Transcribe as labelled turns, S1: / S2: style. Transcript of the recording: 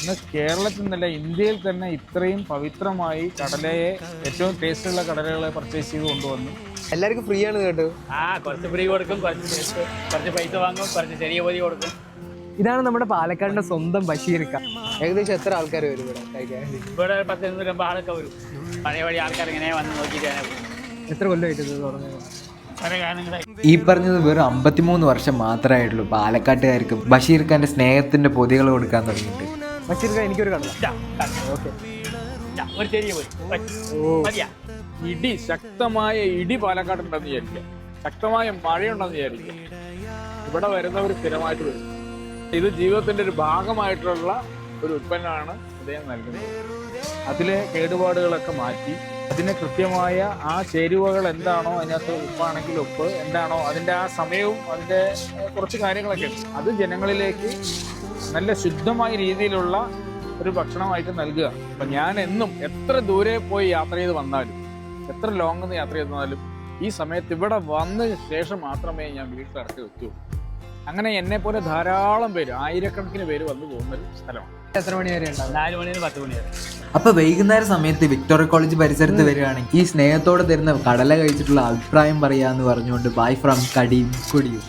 S1: ഇന്ന് കേരളത്തിൽ നിന്നല്ല ഇന്ത്യയിൽ തന്നെ ഇത്രയും പവിത്രമായി കടലയെ ഏറ്റവും ടേസ്റ്റുള്ള കടലകളെ പർച്ചേസ് ചെയ്ത് കൊണ്ടുവന്നു.
S2: എല്ലാവർക്കും ഫ്രീ ആണ് കേട്ടോ.
S3: കുറച്ച് ഫ്രീ കൊടുക്കും, കുറച്ച് പൈസ വാങ്ങും, കുറച്ച് ചെറിയ പൊതി കൊടുക്കും.
S2: ഇതാണ് നമ്മുടെ പാലക്കാടിന്റെ സ്വന്തം ബഷീർക്ക. ഏകദേശം എത്ര ആൾക്കാർ വരും ഇവിടെ കഴിക്കാൻ?
S3: ഇവിടെ 10-100 ആളൊക്കെ വരും. പഴയ വഴി ആൾക്കാർ ഇങ്ങനെ വന്ന് നോക്കിയിട്ടാണ്.
S2: എത്ര കൊല്ലമായിട്ട് ഇത് തുടങ്ങുന്നത്?
S4: ഈ പറഞ്ഞത് വെറും 53 വർഷം മാത്രമായിട്ടുള്ളൂ പാലക്കാട്ടുകാർക്ക് ബഷീർ ഖാന്റെ സ്നേഹത്തിന്റെ പൊതികൾ കൊടുക്കാൻ തുടങ്ങിയിട്ട്.
S2: ബഷീർക്ക എനിക്കൊരു കടല. ഓക്കെ,
S3: ഒരു ചെറിയ പൊതി മതിയാ.
S1: ഇടി, ശക്തമായ ഇടി പാലക്കാടുണ്ടെന്ന് വിചാരിക്കുക, ശക്തമായ മഴയുണ്ടെന്ന് വിചാരിക്കുക, ഇവിടെ വരുന്നവർ സ്ഥിരമായിട്ട് വരും. ഇത് ജീവിതത്തിന്റെ ഒരു ഭാഗമായിട്ടുള്ള ഒരു ഉൽപ്പന്നമാണ് അദ്ദേഹം നൽകുന്നത്. അതിലെ കേടുപാടുകളൊക്കെ മാറ്റി അതിന് കൃത്യമായ ആ ചേരുവകൾ എന്താണോ, അതിനകത്ത് ഉപ്പാണെങ്കിൽ ഉപ്പ് എന്താണോ, അതിൻ്റെ ആ സമയവും അതിൻ്റെ കുറച്ച് കാര്യങ്ങളൊക്കെ ഉണ്ട്. അത് ജനങ്ങളിലേക്ക് നല്ല ശുദ്ധമായ രീതിയിലുള്ള ഒരു ഭക്ഷണമായിട്ട് നൽകുക. അപ്പം ഞാൻ എന്നും എത്ര ദൂരെ പോയി യാത്ര ചെയ്ത് വന്നാലും, എത്ര ലോങ് നിന്ന് യാത്ര ചെയ്ത് വന്നാലും, ഈ സമയത്ത് ഇവിടെ വന്നതിന് ശേഷം മാത്രമേ ഞാൻ വീട്ടിലിറക്കി വെക്കുകയുള്ളൂ. അങ്ങനെ എന്നെ പോലെ ധാരാളം പേര്, ആയിരക്കണക്കിന് പേര് വന്നു പോകുന്നൊരു സ്ഥലമാണ്.
S2: എത്ര മണി വരെ ഉണ്ടാവും?
S3: 4 മണി മുതൽ 10 മണി വരെ.
S4: അപ്പൊ വൈകുന്നേര സമയത്ത് വിക്ടോറിയ കോളേജ് പരിസരത്ത് വരികയാണെങ്കിൽ ഈ സ്നേഹത്തോടെ തരുന്ന കടല കഴിച്ചിട്ടുള്ള അഭിപ്രായം പറയാന്ന് പറഞ്ഞുകൊണ്ട് ബൈ ഫ്രം കടിയും കുടിയും.